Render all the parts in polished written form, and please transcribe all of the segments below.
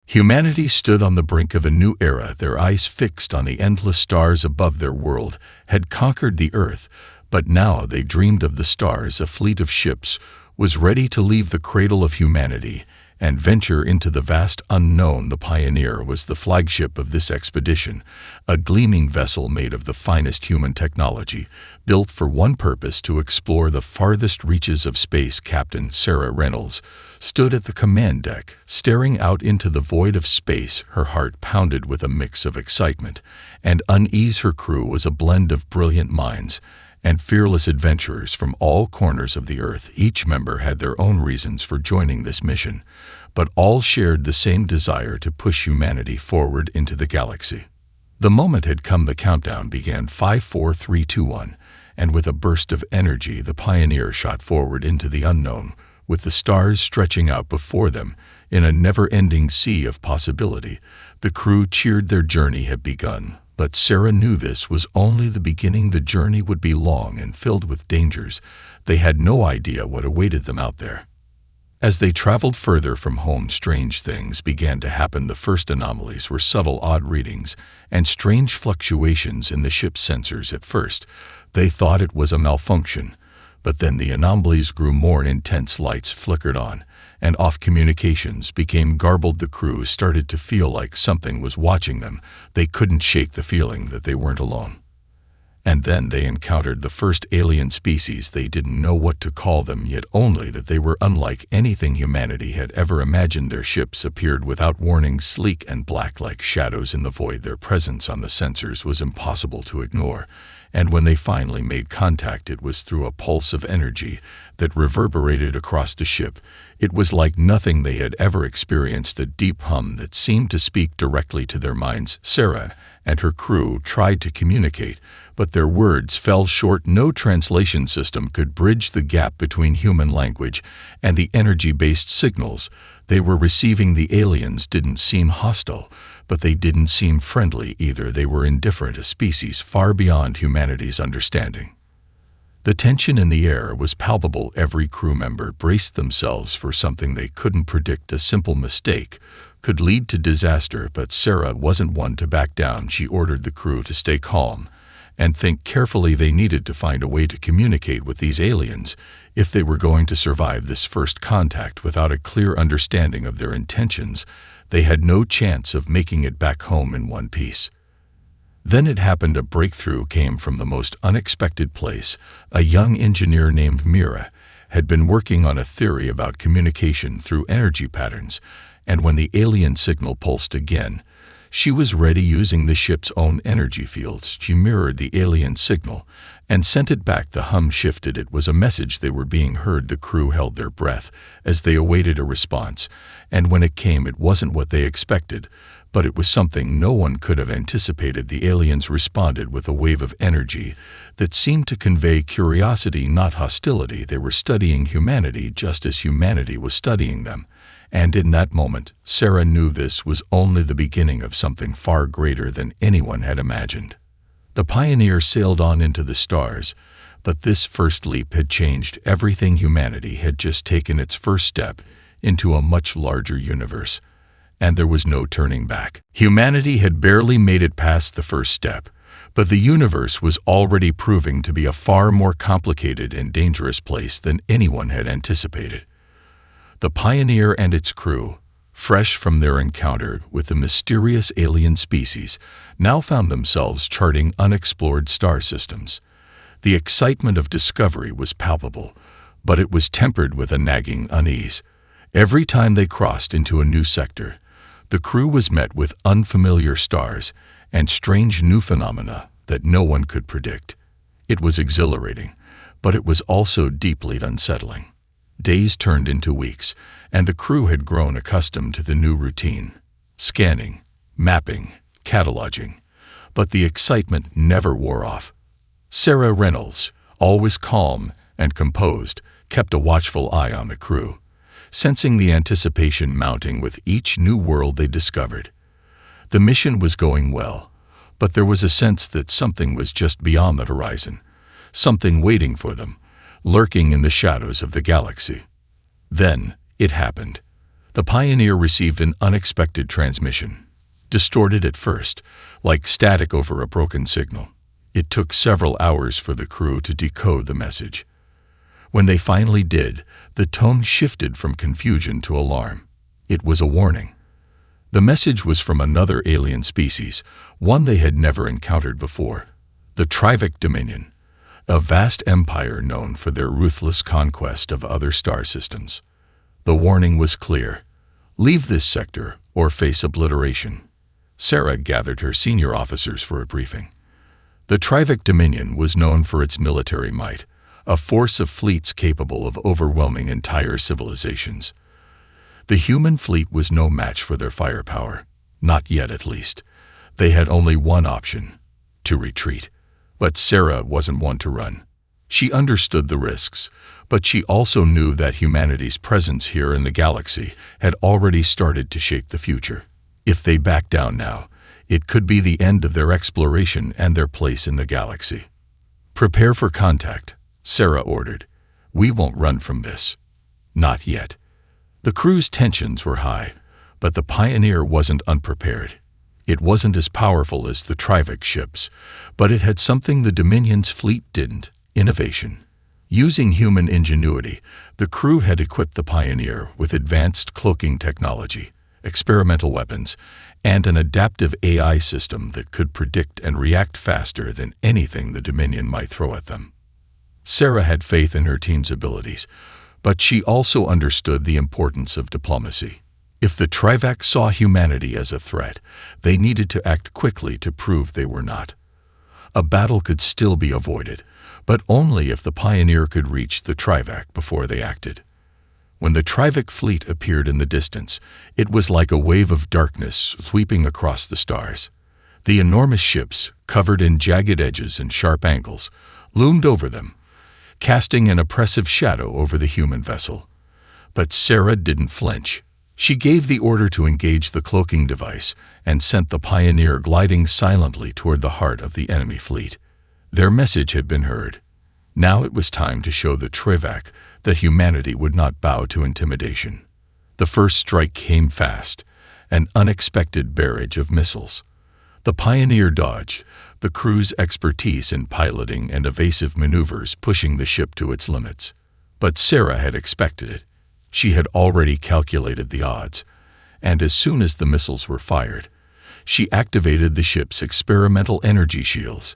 Humanity stood on the brink of a new era, their eyes fixed on the endless stars above their world, had conquered the Earth, but now they dreamed of the stars. A fleet of ships was ready to leave the cradle of humanity and venture into the vast unknown. The Pioneer was the flagship of this expedition, a gleaming vessel made of the finest human technology, built for one purpose: to explore the farthest reaches of space. Captain Sarah Reynolds stood at the command deck, staring out into the void of space. Her heart pounded with a mix of excitement and unease. Her crew was a blend of brilliant minds and fearless adventurers from all corners of the Earth. Each member had their own reasons for joining this mission, but all shared the same desire to push humanity forward into the galaxy. The moment had come. The countdown began. 5, 4, 3, 2, 1, and with a burst of energy, the Pioneer shot forward into the unknown, with the stars stretching out before them in a never-ending sea of possibility. The crew cheered. Their journey had begun. But Sarah knew this was only the beginning. The journey would be long and filled with dangers. They had no idea what awaited them out there. As they traveled further from home, strange things began to happen. The first anomalies were subtle, odd readings and strange fluctuations in the ship's sensors. At first, they thought it was a malfunction, but then the anomalies grew more intense. Lights flickered on and off, communications became garbled. The crew started to feel like something was watching them. They couldn't shake the feeling that they weren't alone. And then they encountered the first alien species. They didn't know what to call them, yet only that they were unlike anything humanity had ever imagined. Their ships appeared without warning, sleek and black like shadows in the void. Their presence on the sensors was impossible to ignore, and when they finally made contact, it was through a pulse of energy that reverberated across the ship. It was like nothing they had ever experienced, a deep hum that seemed to speak directly to their minds. Sarah and her crew tried to communicate, but their words fell short. No translation system could bridge the gap between human language and the energy-based signals they were receiving. The aliens didn't seem hostile, but they didn't seem friendly either. They were indifferent, a species far beyond humanity's understanding. The tension in the air was palpable. Every crew member braced themselves for something they couldn't predict. A simple mistake could lead to disaster, but Sarah wasn't one to back down. She ordered the crew to stay calm and think carefully. They needed to find a way to communicate with these aliens if they were going to survive this first contact. Without a clear understanding of their intentions, they had no chance of making it back home in one piece. Then it happened. A breakthrough came from the most unexpected place. A young engineer named Mira had been working on a theory about communication through energy patterns, and when the alien signal pulsed again, she was ready. Using the ship's own energy fields, she mirrored the alien signal and sent it back. The hum shifted. It was a message. They were being heard. The crew held their breath as they awaited a response, and when it came, it wasn't what they expected, but it was something no one could have anticipated. The aliens responded with a wave of energy that seemed to convey curiosity, not hostility. They were studying humanity just as humanity was studying them. And in that moment, Sarah knew this was only the beginning of something far greater than anyone had imagined. The Pioneer sailed on into the stars, but this first leap had changed everything. Humanity had just taken its first step into a much larger universe, and there was no turning back. Humanity had barely made it past the first step, but the universe was already proving to be a far more complicated and dangerous place than anyone had anticipated. The Pioneer and its crew, fresh from their encounter with the mysterious alien species, now found themselves charting unexplored star systems. The excitement of discovery was palpable, but it was tempered with a nagging unease. Every time they crossed into a new sector, the crew was met with unfamiliar stars and strange new phenomena that no one could predict. It was exhilarating, but it was also deeply unsettling. Days turned into weeks, and the crew had grown accustomed to the new routine: scanning, mapping, cataloging. But the excitement never wore off. Sarah Reynolds, always calm and composed, kept a watchful eye on the crew, sensing the anticipation mounting with each new world they discovered. The mission was going well, but there was a sense that something was just beyond the horizon, something waiting for them, lurking in the shadows of the galaxy. Then it happened. The Pioneer received an unexpected transmission. Distorted at first, like static over a broken signal. It took several hours for the crew to decode the message. When they finally did, the tone shifted from confusion to alarm. It was a warning. The message was from another alien species, one they had never encountered before. The Trivac Dominion, a vast empire known for their ruthless conquest of other star systems. The warning was clear. Leave this sector or face obliteration. Sarah gathered her senior officers for a briefing. The Trivac Dominion was known for its military might, a force of fleets capable of overwhelming entire civilizations. The human fleet was no match for their firepower, not yet at least. They had only one option, to retreat. But Sarah wasn't one to run. She understood the risks, but she also knew that humanity's presence here in the galaxy had already started to shape the future. If they backed down now, it could be the end of their exploration and their place in the galaxy. Prepare for contact, Sarah ordered. We won't run from this. Not yet. The crew's tensions were high, but the Pioneer wasn't unprepared. It wasn't as powerful as the Trivac ships, but it had something the Dominion's fleet didn't: innovation. Using human ingenuity, the crew had equipped the Pioneer with advanced cloaking technology, experimental weapons, and an adaptive AI system that could predict and react faster than anything the Dominion might throw at them. Sarah had faith in her team's abilities, but she also understood the importance of diplomacy. If the Trivac saw humanity as a threat, they needed to act quickly to prove they were not. A battle could still be avoided, but only if the Pioneer could reach the Trivac before they acted. When the Trivac fleet appeared in the distance, it was like a wave of darkness sweeping across the stars. The enormous ships, covered in jagged edges and sharp angles, loomed over them, casting an oppressive shadow over the human vessel. But Sarah didn't flinch. She gave the order to engage the cloaking device and sent the Pioneer gliding silently toward the heart of the enemy fleet. Their message had been heard. Now it was time to show the Trivac that humanity would not bow to intimidation. The first strike came fast, an unexpected barrage of missiles. The Pioneer dodged, the crew's expertise in piloting and evasive maneuvers pushing the ship to its limits. But Sarah had expected it. She had already calculated the odds, and as soon as the missiles were fired, she activated the ship's experimental energy shields,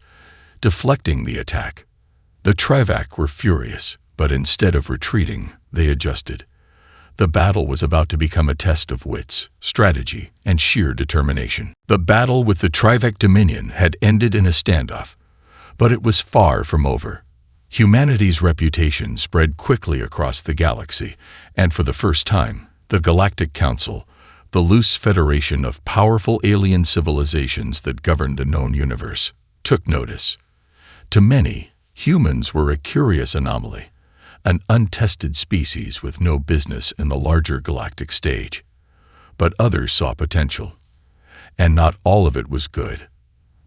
deflecting the attack. The Trivac were furious, but instead of retreating, they adjusted. The battle was about to become a test of wits, strategy, and sheer determination. The battle with the Trivac Dominion had ended in a standoff, but it was far from over. Humanity's reputation spread quickly across the galaxy, and for the first time, the Galactic Council, the loose federation of powerful alien civilizations that governed the known universe, took notice. To many, humans were a curious anomaly, an untested species with no business in the larger galactic stage. But others saw potential, and not all of it was good.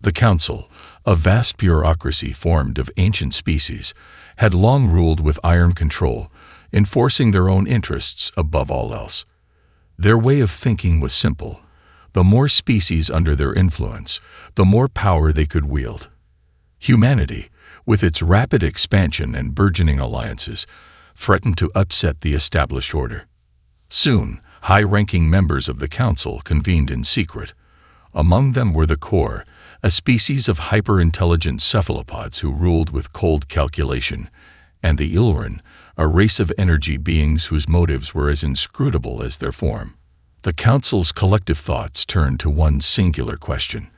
The Council, a vast bureaucracy formed of ancient species, had long ruled with iron control, enforcing their own interests above all else. Their way of thinking was simple. The more species under their influence, the more power they could wield. Humanity, with its rapid expansion and burgeoning alliances, threatened to upset the established order. Soon, high-ranking members of the Council convened in secret. Among them were the Core, a species of hyper-intelligent cephalopods who ruled with cold calculation, and the Ilran, a race of energy beings whose motives were as inscrutable as their form. The Council's collective thoughts turned to one singular question: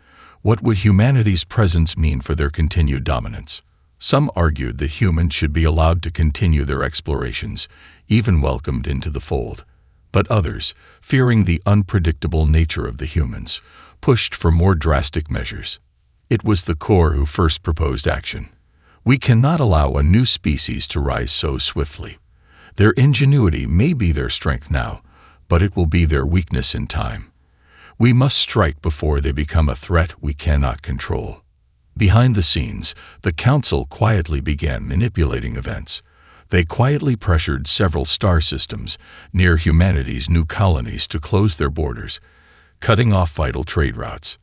what would humanity's presence mean for their continued dominance? Some argued that humans should be allowed to continue their explorations, even welcomed into the fold. But others, fearing the unpredictable nature of the humans, pushed for more drastic measures. It was the Core who first proposed action. We cannot allow a new species to rise so swiftly. Their ingenuity may be their strength now, but it will be their weakness in time. We must strike before they become a threat we cannot control. Behind the scenes, the Council quietly began manipulating events. They quietly pressured several star systems near humanity's new colonies to close their borders, cutting off vital trade routes.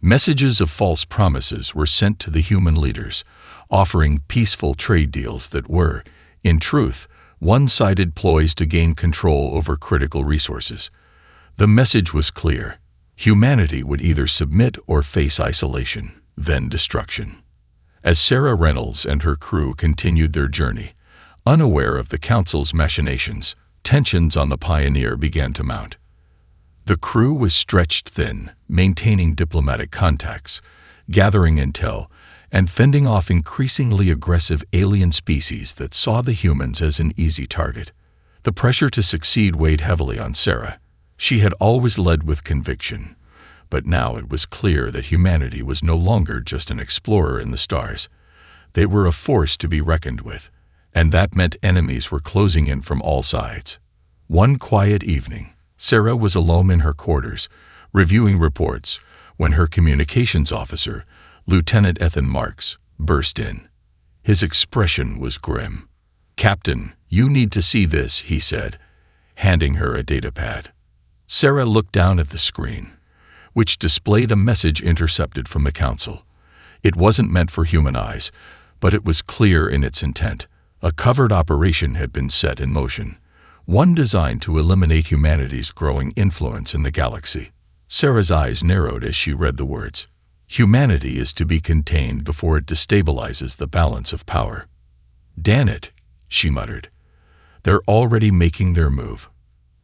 Messages of false promises were sent to the human leaders, offering peaceful trade deals that were, in truth, one-sided ploys to gain control over critical resources. The message was clear. Humanity would either submit or face isolation, then destruction. As Sarah Reynolds and her crew continued their journey, unaware of the Council's machinations, tensions on the Pioneer began to mount. The crew was stretched thin, maintaining diplomatic contacts, gathering intel, and fending off increasingly aggressive alien species that saw the humans as an easy target. The pressure to succeed weighed heavily on Sarah. She had always led with conviction, but now it was clear that humanity was no longer just an explorer in the stars. They were a force to be reckoned with, and that meant enemies were closing in from all sides. One quiet evening, Sarah was alone in her quarters, reviewing reports, when her communications officer, Lieutenant Ethan Marks, burst in. His expression was grim. "Captain, you need to see this," he said, handing her a datapad. Sarah looked down at the screen, which displayed a message intercepted from the Council. It wasn't meant for human eyes, but it was clear in its intent. A covert operation had been set in motion, one designed to eliminate humanity's growing influence in the galaxy. Sarah's eyes narrowed as she read the words. Humanity is to be contained before it destabilizes the balance of power. "Damn it," she muttered. "They're already making their move."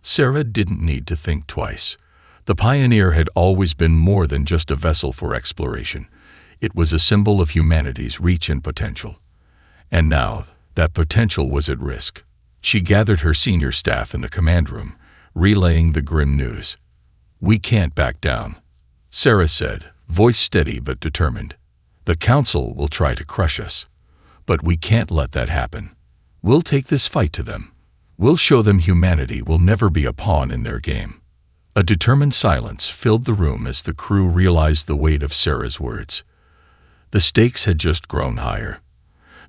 Sarah didn't need to think twice. The Pioneer had always been more than just a vessel for exploration. It was a symbol of humanity's reach and potential. And now, that potential was at risk. She gathered her senior staff in the command room, relaying the grim news. "We can't back down," Sarah said, voice steady but determined. "The Council will try to crush us, but we can't let that happen. We'll take this fight to them. We'll show them humanity will never be a pawn in their game." A determined silence filled the room as the crew realized the weight of Sarah's words. The stakes had just grown higher.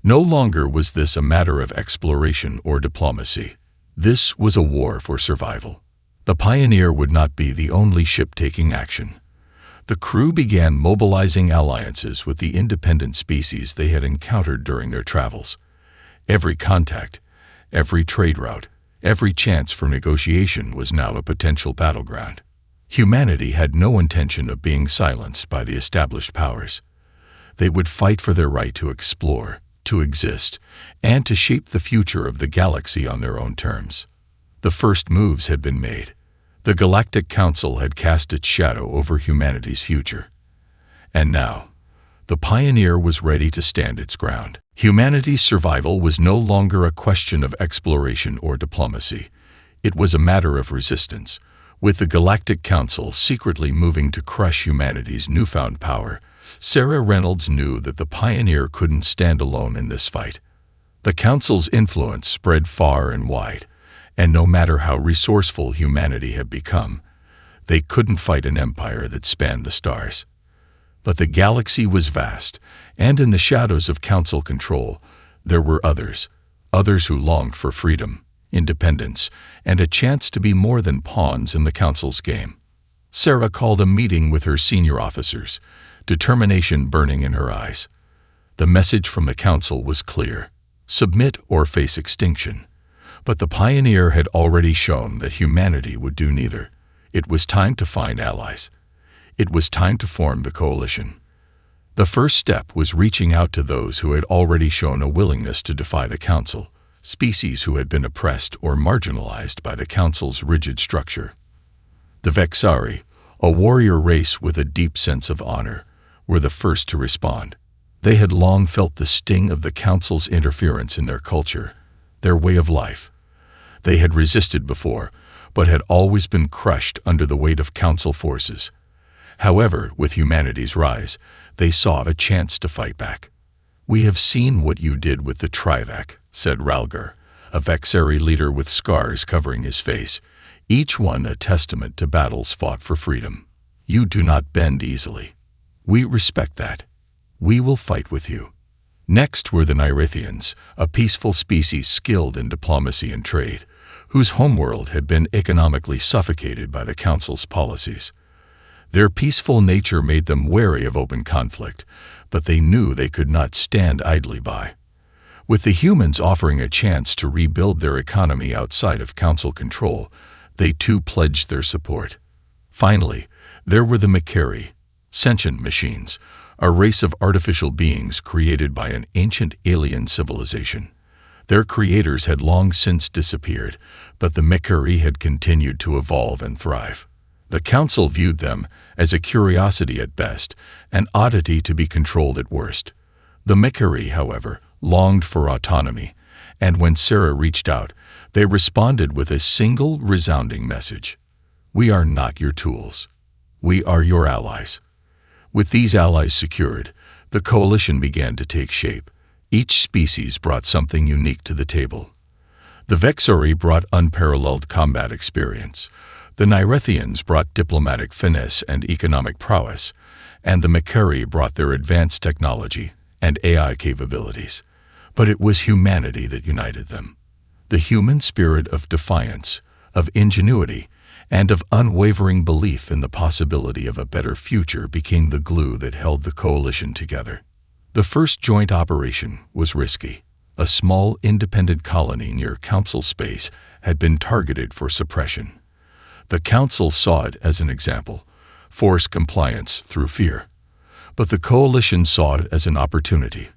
No longer was this a matter of exploration or diplomacy. This was a war for survival. The Pioneer would not be the only ship taking action. The crew began mobilizing alliances with the independent species they had encountered during their travels. Every contact, every trade route, every chance for negotiation was now a potential battleground. Humanity had no intention of being silenced by the established powers. They would fight for their right to explore, to exist, and to shape the future of the galaxy on their own terms. The first moves had been made. The Galactic Council had cast its shadow over humanity's future. And now, the Pioneer was ready to stand its ground. Humanity's survival was no longer a question of exploration or diplomacy. It was a matter of resistance. With the Galactic Council secretly moving to crush humanity's newfound power, Sarah Reynolds knew that the Pioneer couldn't stand alone in this fight. The Council's influence spread far and wide, and no matter how resourceful humanity had become, they couldn't fight an empire that spanned the stars. But the galaxy was vast, and in the shadows of Council control, there were others who longed for freedom, independence, and a chance to be more than pawns in the Council's game. Sarah called a meeting with her senior officers, determination burning in her eyes. The message from the Council was clear: submit or face extinction. But the Pioneer had already shown that humanity would do neither. It was time to find allies. It was time to form the coalition. The first step was reaching out to those who had already shown a willingness to defy the Council, species who had been oppressed or marginalized by the Council's rigid structure. The Vexari, a warrior race with a deep sense of honor, were the first to respond. They had long felt the sting of the Council's interference in their culture, their way of life. They had resisted before, but had always been crushed under the weight of Council forces. However, with humanity's rise, they saw a chance to fight back. "We have seen what you did with the Trivac," said Ralgar, a Vexari leader with scars covering his face, each one a testament to battles fought for freedom. "You do not bend easily. We respect that. We will fight with you. Next were the Narithians, a peaceful species skilled in diplomacy and trade, whose homeworld had been economically suffocated by the Council's policies. Their peaceful nature made them wary of open conflict, but they knew they could not stand idly by. With the humans offering a chance to rebuild their economy outside of Council control, they too pledged their support. Finally, there were the Makari, sentient machines, a race of artificial beings created by an ancient alien civilization. Their creators had long since disappeared, but the Makari had continued to evolve and thrive. The Council viewed them as a curiosity at best, an oddity to be controlled at worst. The Makari, however, longed for autonomy, and when Sarah reached out, they responded with a single resounding message. "We are not your tools. We are your allies." With these allies secured, the coalition began to take shape. Each species brought something unique to the table. The Vexori brought unparalleled combat experience. The Narithians brought diplomatic finesse and economic prowess, and the Makari brought their advanced technology and AI capabilities. But it was humanity that united them. The human spirit of defiance, of ingenuity, and of unwavering belief in the possibility of a better future became the glue that held the coalition together. The first joint operation was risky. A small, independent colony near Council space had been targeted for suppression. The Council saw it as an example, forced compliance through fear. But the coalition saw it as an opportunity,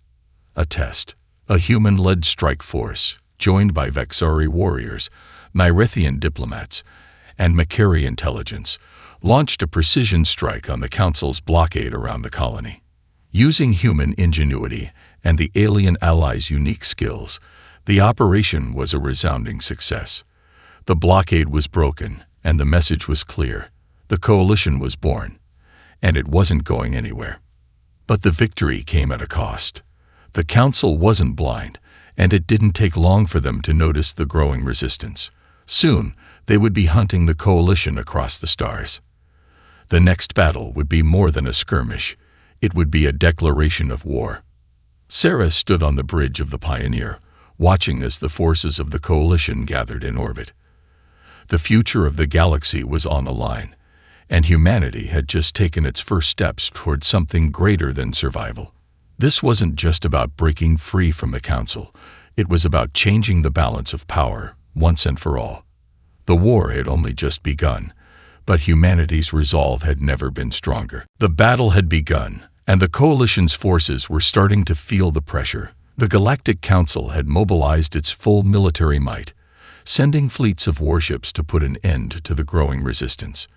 a test, a human-led strike force, joined by Vexori warriors, Narithian diplomats, and Makari intelligence, launched a precision strike on the Council's blockade around the colony. Using human ingenuity and the alien allies' unique skills, the operation was a resounding success. The blockade was broken, and the message was clear. The coalition was born, and it wasn't going anywhere. But the victory came at a cost. The Council wasn't blind, and it didn't take long for them to notice the growing resistance. Soon, they would be hunting the coalition across the stars. The next battle would be more than a skirmish. It would be a declaration of war. Sarah stood on the bridge of the Pioneer, watching as the forces of the coalition gathered in orbit. The future of the galaxy was on the line, and humanity had just taken its first steps toward something greater than survival. This wasn't just about breaking free from the Council. It was about changing the balance of power, once and for all. The war had only just begun, but humanity's resolve had never been stronger. The battle had begun, and the coalition's forces were starting to feel the pressure. The Galactic Council had mobilized its full military might, sending fleets of warships to put an end to the growing resistance.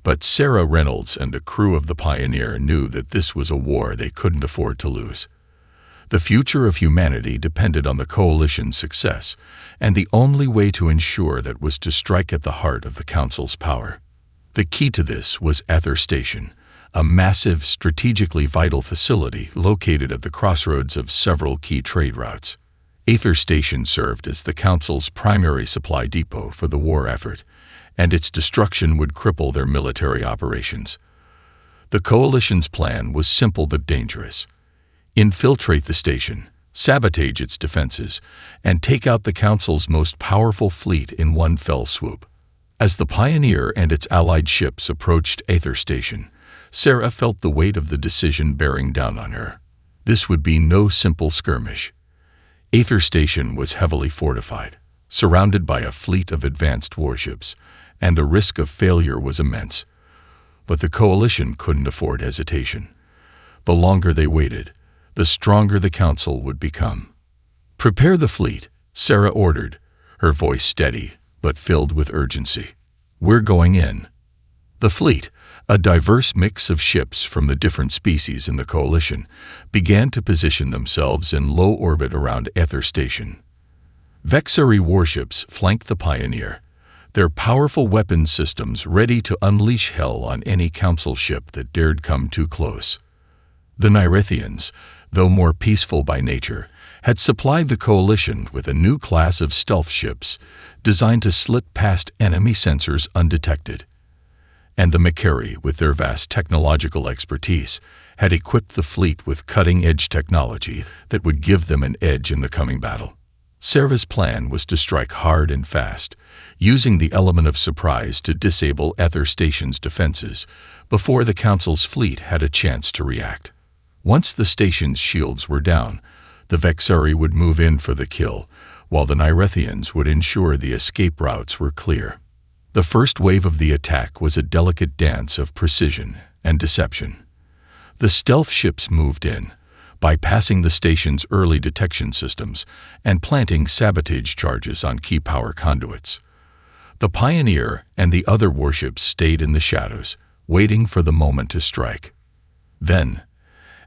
But Sarah Reynolds and the crew of the Pioneer knew that this was a war they couldn't afford to lose. The future of humanity depended on the coalition's success, and the only way to ensure that was to strike at the heart of the Council's power. The key to this was Aether Station, a massive, strategically vital facility located at the crossroads of several key trade routes. Aether Station served as the Council's primary supply depot for the war effort, and its destruction would cripple their military operations. The coalition's plan was simple but dangerous. Infiltrate the station, sabotage its defenses, and take out the Council's most powerful fleet in one fell swoop. As the Pioneer and its allied ships approached Aether Station, Sarah felt the weight of the decision bearing down on her. This would be no simple skirmish. Aether Station was heavily fortified, surrounded by a fleet of advanced warships, and the risk of failure was immense. But the coalition couldn't afford hesitation. The longer they waited, the stronger the Council would become. "Prepare the fleet," Sarah ordered, her voice steady but filled with urgency. "We're going in." The fleet, a diverse mix of ships from the different species in the coalition, began to position themselves in low orbit around Aether Station. Vexori warships flanked the Pioneer, their powerful weapons systems ready to unleash hell on any Council ship that dared come too close. The Narithians, though more peaceful by nature, had supplied the coalition with a new class of stealth ships designed to slip past enemy sensors undetected. And the Makari, with their vast technological expertise, had equipped the fleet with cutting-edge technology that would give them an edge in the coming battle. Sarah's plan was to strike hard and fast, using the element of surprise to disable Ether Station's defenses before the Council's fleet had a chance to react. Once the station's shields were down, the Vexari would move in for the kill, while the Nyrethians would ensure the escape routes were clear. The first wave of the attack was a delicate dance of precision and deception. The stealth ships moved in, bypassing the station's early detection systems and planting sabotage charges on key power conduits. The Pioneer and the other warships stayed in the shadows, waiting for the moment to strike. Then,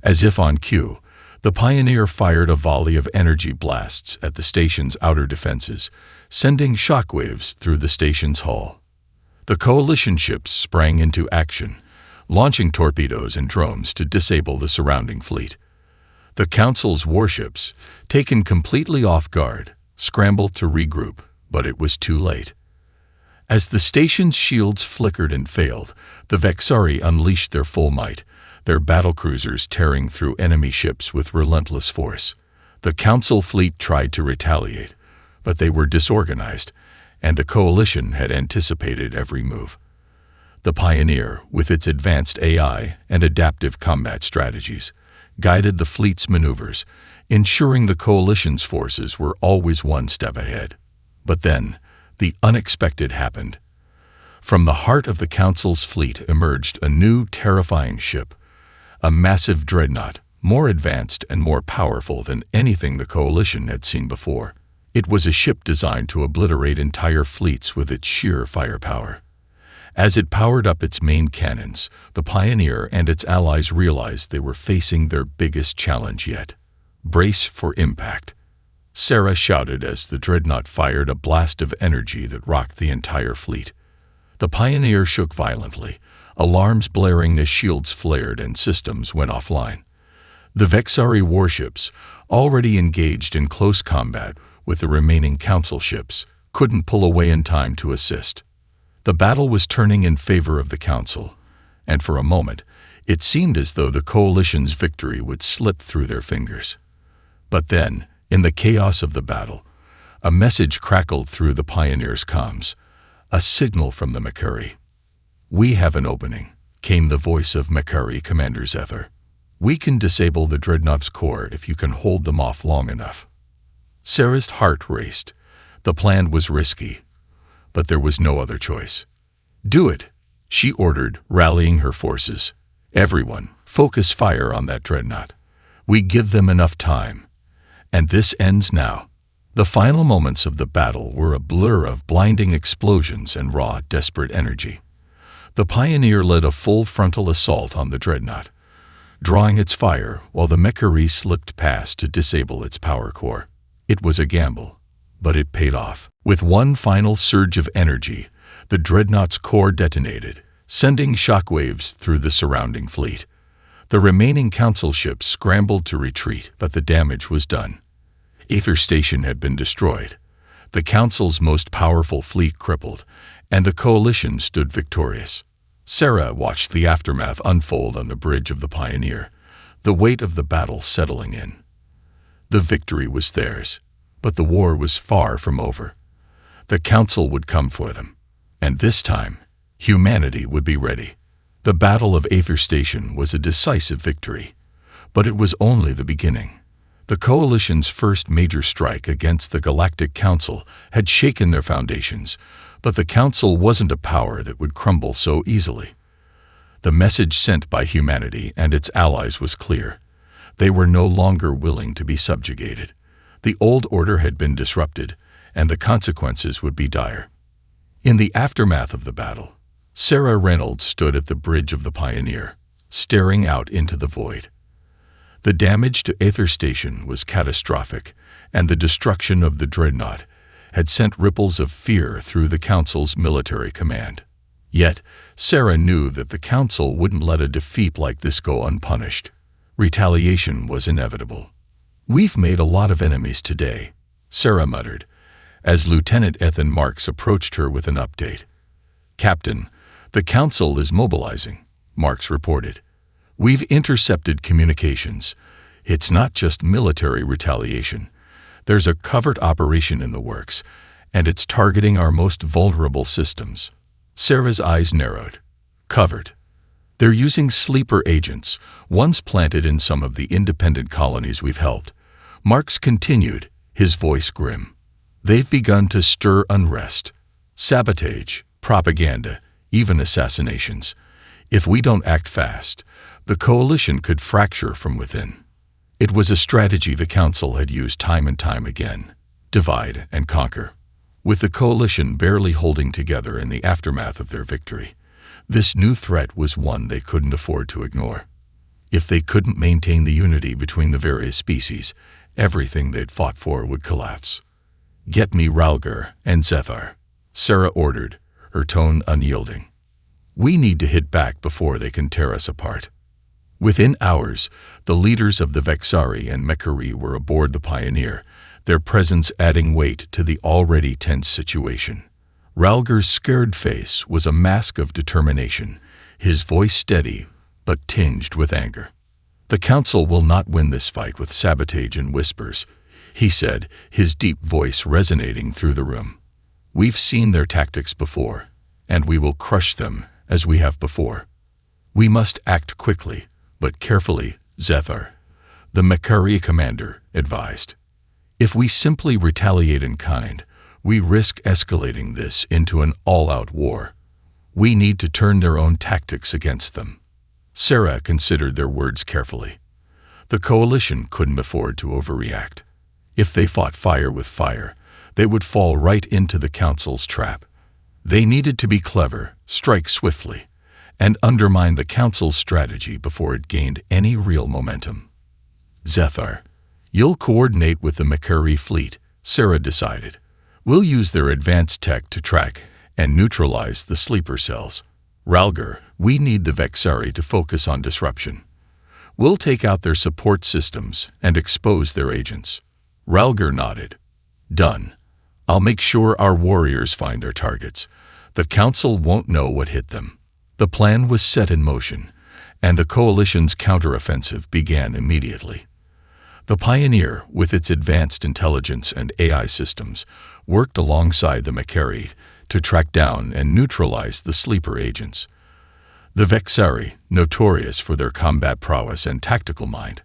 as if on cue, the Pioneer fired a volley of energy blasts at the station's outer defenses, sending shockwaves through the station's hull. The Coalition ships sprang into action, launching torpedoes and drones to disable the surrounding fleet. The Council's warships, taken completely off guard, scrambled to regroup, but it was too late. As the station's shields flickered and failed, the Vexari unleashed their full might, their battlecruisers tearing through enemy ships with relentless force. The Council fleet tried to retaliate, but they were disorganized, and the Coalition had anticipated every move. The Pioneer, with its advanced AI and adaptive combat strategies, guided the fleet's maneuvers, ensuring the Coalition's forces were always one step ahead. But then, the unexpected happened. From the heart of the Council's fleet emerged a new, terrifying ship, a massive dreadnought, more advanced and more powerful than anything the Coalition had seen before. It was a ship designed to obliterate entire fleets with its sheer firepower. As it powered up its main cannons, the Pioneer and its allies realized they were facing their biggest challenge yet. "Brace for impact," Sarah shouted as the dreadnought fired a blast of energy that rocked the entire fleet. The Pioneer shook violently, alarms blaring as shields flared and systems went offline. The Vexari warships, already engaged in close combat with the remaining Council ships, couldn't pull away in time to assist. The battle was turning in favor of the Council, and for a moment, it seemed as though the Coalition's victory would slip through their fingers. But then, in the chaos of the battle, a message crackled through the Pioneer's comms, a signal from the Makari. "We have an opening," came the voice of Makari Commander Zephyr. "We can disable the Dreadnought's core if you can hold them off long enough." Sarah's heart raced. The plan was risky, but there was no other choice. "Do it," she ordered, rallying her forces. "Everyone, focus fire on that Dreadnought. We give them enough time. And this ends now." The final moments of the battle were a blur of blinding explosions and raw, desperate energy. The Pioneer led a full frontal assault on the Dreadnought, drawing its fire while the Makari slipped past to disable its power core. It was a gamble, but it paid off. With one final surge of energy, the Dreadnought's core detonated, sending shockwaves through the surrounding fleet. The remaining Council ships scrambled to retreat, but the damage was done. Ether Station had been destroyed, the Council's most powerful fleet crippled, and the Coalition stood victorious. Sarah watched the aftermath unfold on the bridge of the Pioneer, the weight of the battle settling in. The victory was theirs, but the war was far from over. The Council would come for them, and this time, humanity would be ready. The Battle of Ether Station was a decisive victory, but it was only the beginning. The Coalition's first major strike against the Galactic Council had shaken their foundations, but the Council wasn't a power that would crumble so easily. The message sent by humanity and its allies was clear. They were no longer willing to be subjugated. The old order had been disrupted, and the consequences would be dire. In the aftermath of the battle, Sarah Reynolds stood at the bridge of the Pioneer, staring out into the void. The damage to Ether Station was catastrophic, and the destruction of the Dreadnought had sent ripples of fear through the Council's military command. Yet, Sarah knew that the Council wouldn't let a defeat like this go unpunished. Retaliation was inevitable. "We've made a lot of enemies today," Sarah muttered, as Lieutenant Ethan Marks approached her with an update. "Captain, the Council is mobilizing," Marks reported. We've intercepted communications. It's not just military retaliation. There's a covert operation in the works, and it's targeting our most vulnerable systems. Sarah's eyes narrowed. Covert. They're using sleeper agents, ones planted in some of the independent colonies we've helped. Marx continued, his voice grim. They've begun to stir unrest, sabotage, propaganda, even assassinations. If we don't act fast, the coalition could fracture from within. It was a strategy the Council had used time and time again. Divide and conquer. With the coalition barely holding together in the aftermath of their victory, this new threat was one they couldn't afford to ignore. If they couldn't maintain the unity between the various species, everything they'd fought for would collapse. Get me Ralgar and Zethar, Sarah ordered, her tone unyielding. We need to hit back before they can tear us apart. Within hours, the leaders of the Vexari and Mechari were aboard the Pioneer, their presence adding weight to the already tense situation. Ralgar's scared face was a mask of determination, his voice steady but tinged with anger. The Council will not win this fight with sabotage and whispers, he said, his deep voice resonating through the room. We've seen their tactics before, and we will crush them as we have before. We must act quickly, but carefully, Zethar, the Mechari commander, advised. If we simply retaliate in kind, we risk escalating this into an all-out war. We need to turn their own tactics against them. Sarah considered their words carefully. The coalition couldn't afford to overreact. If they fought fire with fire, they would fall right into the Council's trap. They needed to be clever, strike swiftly, and undermine the Council's strategy before it gained any real momentum. Zethar, you'll coordinate with the Mechari fleet, Sarah decided. We'll use their advanced tech to track and neutralize the sleeper cells. Ralgar, we need the Vexari to focus on disruption. We'll take out their support systems and expose their agents. Ralgar nodded. Done. I'll make sure our warriors find their targets. The Council won't know what hit them. The plan was set in motion, and the coalition's counteroffensive began immediately. The Pioneer, with its advanced intelligence and AI systems, worked alongside the Mechari to track down and neutralize the sleeper agents. The Vexari, notorious for their combat prowess and tactical mind,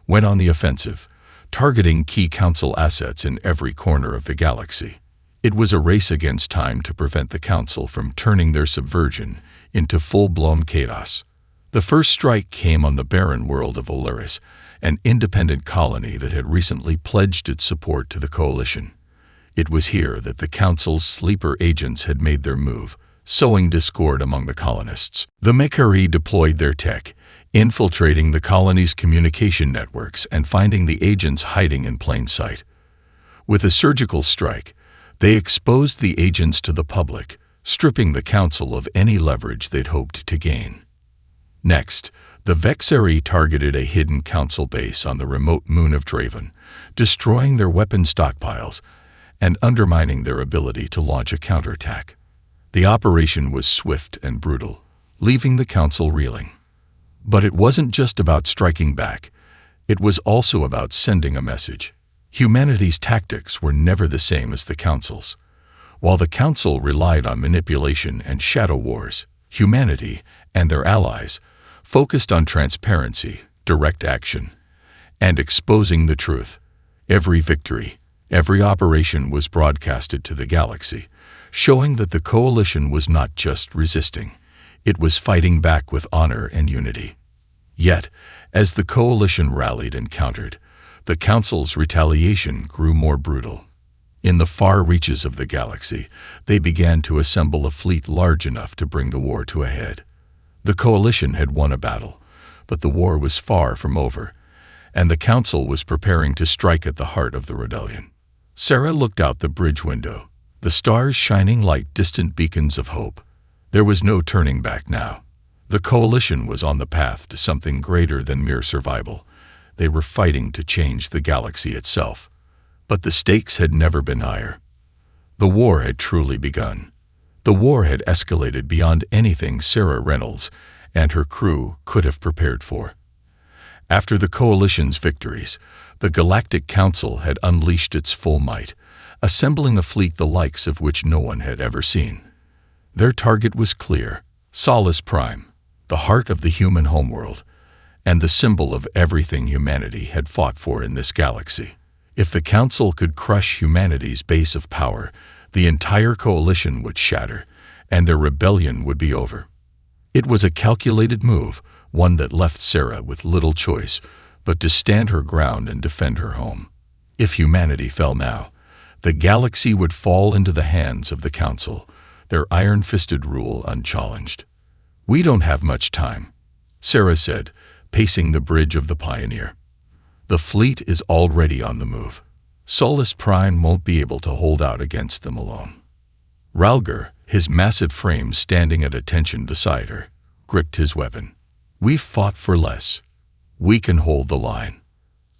went on the offensive, targeting key Council assets in every corner of the galaxy. It was a race against time to prevent the Council from turning their subversion into full-blown chaos. The first strike came on the barren world of Olaris, an independent colony that had recently pledged its support to the coalition. It was here that the Council's sleeper agents had made their move, sowing discord among the colonists. The Mechari deployed their tech, infiltrating the colony's communication networks and finding the agents hiding in plain sight. With a surgical strike, they exposed the agents to the public, stripping the Council of any leverage they'd hoped to gain. Next, the Vexari targeted a hidden Council base on the remote moon of Draven, destroying their weapon stockpiles and undermining their ability to launch a counterattack. The operation was swift and brutal, leaving the Council reeling. But it wasn't just about striking back. It was also about sending a message. Humanity's tactics were never the same as the Council's. While the Council relied on manipulation and shadow wars, humanity and their allies focused on transparency, direct action, and exposing the truth. Every victory, every operation was broadcasted to the galaxy, showing that the coalition was not just resisting, it was fighting back with honor and unity. Yet, as the coalition rallied and countered, the Council's retaliation grew more brutal. In the far reaches of the galaxy, they began to assemble a fleet large enough to bring the war to a head. The coalition had won a battle, but the war was far from over, and the Council was preparing to strike at the heart of the rebellion. Sarah looked out the bridge window, the stars shining like distant beacons of hope. There was no turning back now. The coalition was on the path to something greater than mere survival. They were fighting to change the galaxy itself. But the stakes had never been higher. The war had truly begun. The war had escalated beyond anything Sarah Reynolds and her crew could have prepared for. After the Coalition's victories, the Galactic Council had unleashed its full might, assembling a fleet the likes of which no one had ever seen. Their target was clear: Solus Prime, the heart of the human homeworld, and the symbol of everything humanity had fought for in this galaxy. If the Council could crush humanity's base of power, the entire Coalition would shatter, and their rebellion would be over. It was a calculated move, one that left Sarah with little choice but to stand her ground and defend her home. If humanity fell now, the galaxy would fall into the hands of the Council, their iron-fisted rule unchallenged. "We don't have much time," Sarah said, pacing the bridge of the Pioneer. "The fleet is already on the move. Solus Prime won't be able to hold out against them alone." Ralger, his massive frame standing at attention beside her, gripped his weapon. "We've fought for less. We can hold the line."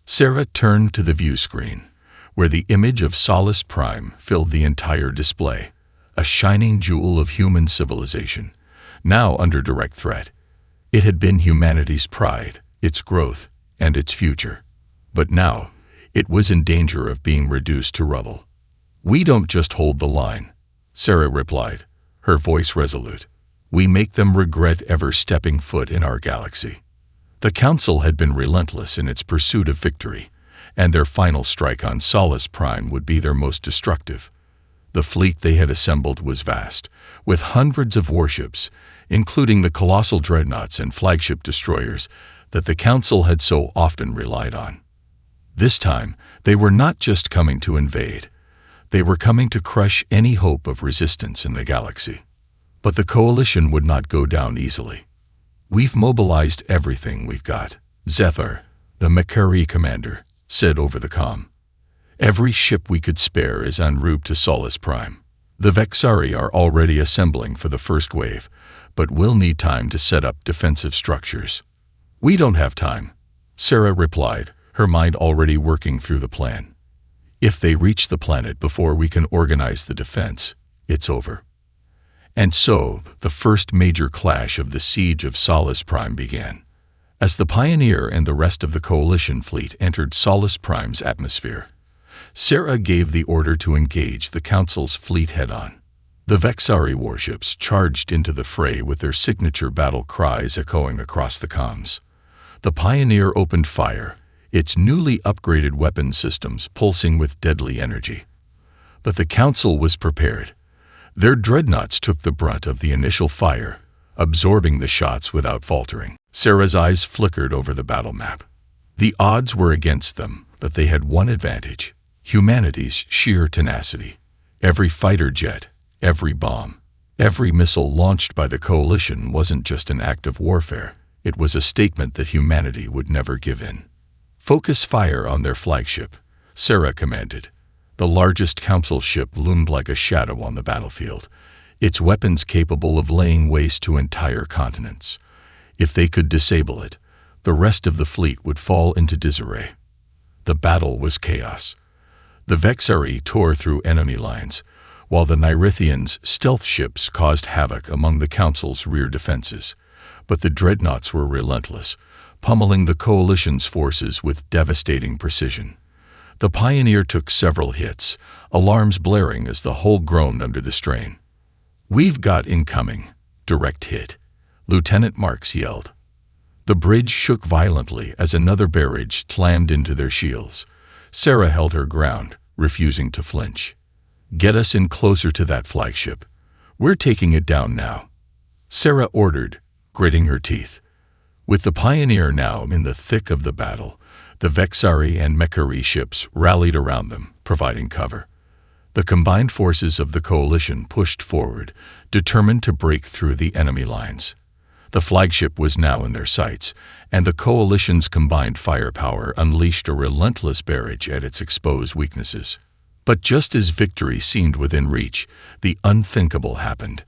Sarah turned to the view screen, where the image of Solus Prime filled the entire display, a shining jewel of human civilization, now under direct threat. It had been humanity's pride, its growth, and its future. But now, it was in danger of being reduced to rubble. "We don't just hold the line," Sarah replied, her voice resolute. "We make them regret ever stepping foot in our galaxy." The Council had been relentless in its pursuit of victory, and their final strike on Solus Prime would be their most destructive. The fleet they had assembled was vast, with hundreds of warships, including the colossal dreadnoughts and flagship destroyers that the Council had so often relied on. This time, they were not just coming to invade. They were coming to crush any hope of resistance in the galaxy. But the Coalition would not go down easily. "We've mobilized everything we've got," Zephyr, the Makari commander, said over the comm. "Every ship we could spare is en route to Solus Prime. The Vexari are already assembling for the first wave, but we'll need time to set up defensive structures." "We don't have time," Sarah replied, her mind already working through the plan. "If they reach the planet before we can organize the defense, it's over." And so, the first major clash of the siege of Solus Prime began. As the Pioneer and the rest of the Coalition fleet entered Solus Prime's atmosphere, Sarah gave the order to engage the Council's fleet head-on. The Vexari warships charged into the fray with their signature battle cries echoing across the comms. The Pioneer opened fire, its newly upgraded weapon systems pulsing with deadly energy. But the Council was prepared. Their dreadnoughts took the brunt of the initial fire, absorbing the shots without faltering. Sarah's eyes flickered over the battle map. The odds were against them, but they had one advantage: humanity's sheer tenacity. Every fighter jet, every bomb, every missile launched by the Coalition wasn't just an act of warfare. It was a statement that humanity would never give in. "Focus fire on their flagship," Sarah commanded. The largest Council ship loomed like a shadow on the battlefield, its weapons capable of laying waste to entire continents. If they could disable it, the rest of the fleet would fall into disarray. The battle was chaos. The Vexari tore through enemy lines, while the Nyrithians' stealth ships caused havoc among the Council's rear defenses. But the dreadnoughts were relentless, pummeling the Coalition's forces with devastating precision. The Pioneer took several hits, alarms blaring as the hull groaned under the strain. "We've got incoming. Direct hit," Lieutenant Marks yelled. The bridge shook violently as another barrage slammed into their shields. Sarah held her ground, refusing to flinch. "Get us in closer to that flagship. We're taking it down now," Sarah ordered, gritting her teeth. With the Pioneer now in the thick of the battle, the Vexari and Makari ships rallied around them, providing cover. The combined forces of the Coalition pushed forward, determined to break through the enemy lines. The flagship was now in their sights, and the Coalition's combined firepower unleashed a relentless barrage at its exposed weaknesses. But just as victory seemed within reach, the unthinkable happened.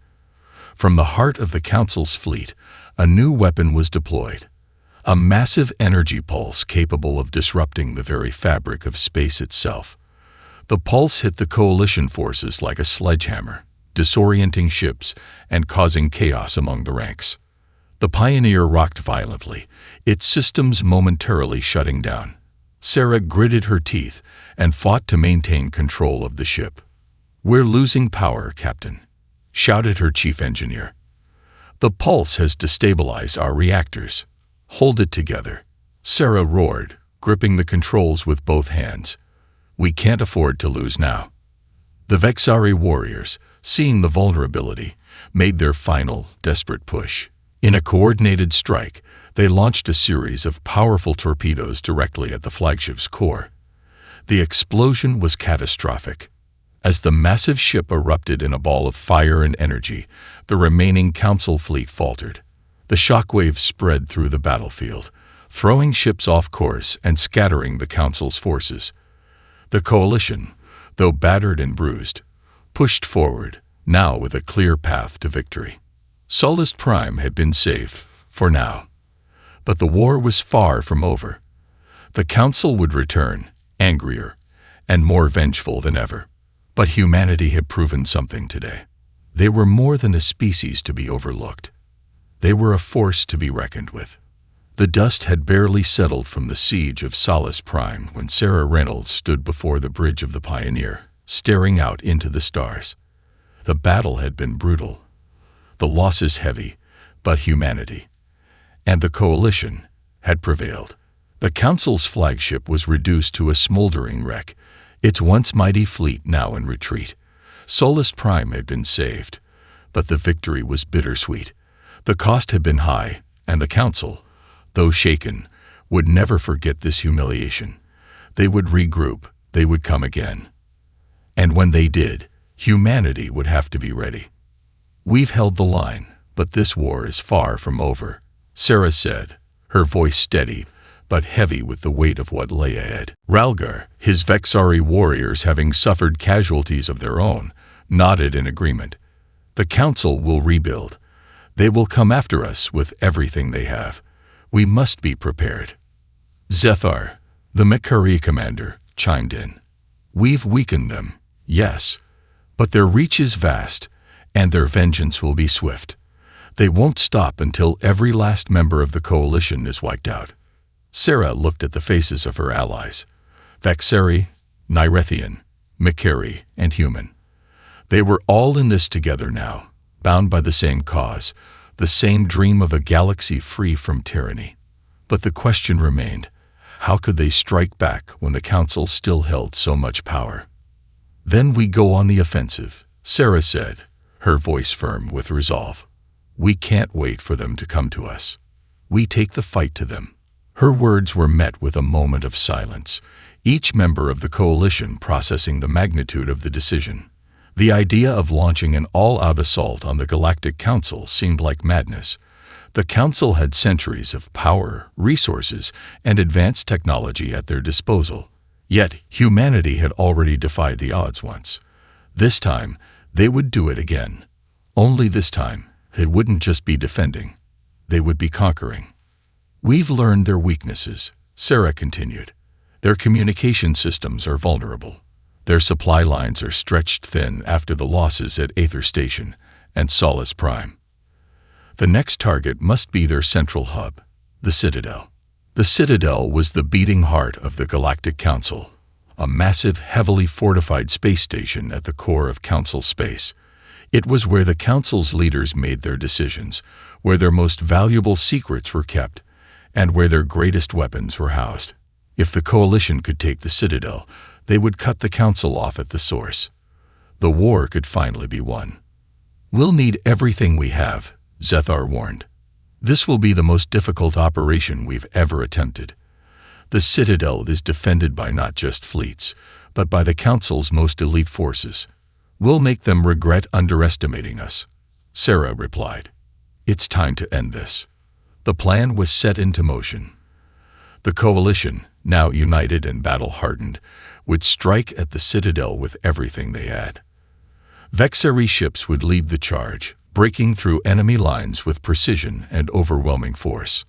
From the heart of the Council's fleet, a new weapon was deployed. A massive energy pulse capable of disrupting the very fabric of space itself. The pulse hit the Coalition forces like a sledgehammer, disorienting ships and causing chaos among the ranks. The Pioneer rocked violently, its systems momentarily shutting down. Sarah gritted her teeth and fought to maintain control of the ship. "We're losing power, Captain," shouted her chief engineer. "The pulse has destabilized our reactors." "Hold it together," Sarah roared, gripping the controls with both hands. "We can't afford to lose now." The Vexari warriors, seeing the vulnerability, made their final, desperate push. In a coordinated strike, they launched a series of powerful torpedoes directly at the flagship's core. The explosion was catastrophic. As the massive ship erupted in a ball of fire and energy, the remaining Council fleet faltered. The shockwaves spread through the battlefield, throwing ships off course and scattering the Council's forces. The Coalition, though battered and bruised, pushed forward, now with a clear path to victory. Solus Prime had been safe, for now. But the war was far from over. The Council would return, angrier and more vengeful than ever. But humanity had proven something today. They were more than a species to be overlooked. They were a force to be reckoned with. The dust had barely settled from the siege of Solus Prime when Sarah Reynolds stood before the bridge of the Pioneer, staring out into the stars. The battle had been brutal. The losses heavy, but humanity and the Coalition had prevailed. The Council's flagship was reduced to a smoldering wreck, its once mighty fleet now in retreat. Solus Prime had been saved, but the victory was bittersweet. The cost had been high, and the Council, though shaken, would never forget this humiliation. They would regroup, they would come again. And when they did, humanity would have to be ready. "We've held the line, but this war is far from over," Sarah said, her voice steady, but heavy with the weight of what lay ahead. Ralgar, his Vexari warriors having suffered casualties of their own, nodded in agreement. "The Council will rebuild. They will come after us with everything they have. We must be prepared." Zethar, the Makari commander, chimed in. "We've weakened them, yes, but their reach is vast, and their vengeance will be swift. They won't stop until every last member of the Coalition is wiped out." Sarah looked at the faces of her allies, Vexari, Nyrethian, Makari, and human. They were all in this together now, bound by the same cause, the same dream of a galaxy free from tyranny. But the question remained, how could they strike back when the Council still held so much power? "Then we go on the offensive," Sarah said, her voice firm with resolve. "We can't wait for them to come to us. We take the fight to them." Her words were met with a moment of silence, each member of the Coalition processing the magnitude of the decision. The idea of launching an all-out assault on the Galactic Council seemed like madness. The Council had centuries of power, resources, and advanced technology at their disposal. Yet humanity had already defied the odds once. This time, they would do it again. Only this time, it wouldn't just be defending. They would be conquering. "We've learned their weaknesses," Sarah continued. "Their communication systems are vulnerable. Their supply lines are stretched thin after the losses at Aether Station and Solus Prime. The next target must be their central hub, the Citadel." The Citadel was the beating heart of the Galactic Council, a massive, heavily fortified space station at the core of Council space. It was where the Council's leaders made their decisions, where their most valuable secrets were kept, and where their greatest weapons were housed. If the Coalition could take the Citadel, they would cut the Council off at the source. The war could finally be won. "We'll need everything we have," Zethar warned. "This will be the most difficult operation we've ever attempted. The Citadel is defended by not just fleets, but by the Council's most elite forces. We'll make them regret underestimating us," Sarah replied. "It's time to end this." The plan was set into motion. The Coalition, now united and battle-hardened, would strike at the Citadel with everything they had. Vexari ships would lead the charge, breaking through enemy lines with precision and overwhelming force.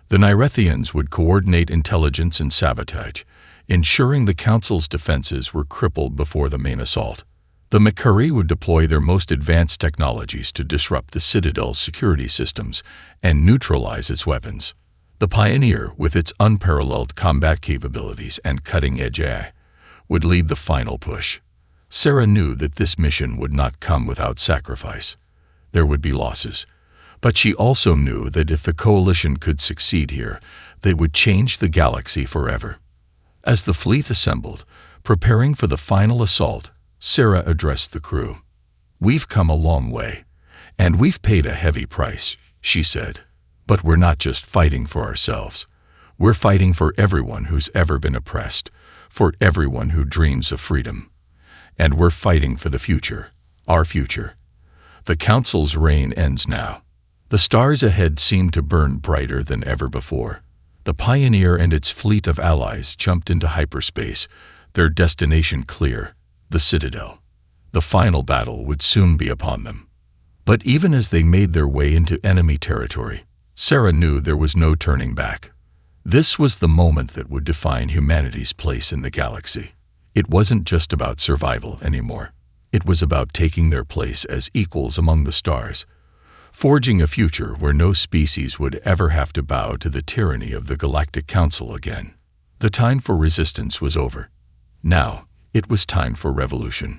The Nyrethians would coordinate intelligence and sabotage, ensuring the Council's defenses were crippled before the main assault. The Makari would deploy their most advanced technologies to disrupt the Citadel's security systems and neutralize its weapons. The Pioneer, with its unparalleled combat capabilities and cutting-edge AI, would lead the final push. Sarah knew that this mission would not come without sacrifice. There would be losses. But she also knew that if the Coalition could succeed here, they would change the galaxy forever. As the fleet assembled, preparing for the final assault, Sarah addressed the crew. "We've come a long way, and we've paid a heavy price," she said. "But we're not just fighting for ourselves. We're fighting for everyone who's ever been oppressed, for everyone who dreams of freedom. And we're fighting for the future, our future." The Council's reign ends now. The stars ahead seemed to burn brighter than ever before. The Pioneer and its fleet of allies jumped into hyperspace, their destination clear, the Citadel. The final battle would soon be upon them. But even as they made their way into enemy territory, Sarah knew there was no turning back. This was the moment that would define humanity's place in the galaxy. It wasn't just about survival anymore. It was about taking their place as equals among the stars, forging a future where no species would ever have to bow to the tyranny of the Galactic Council again. The time for resistance was over. Now, it was time for revolution.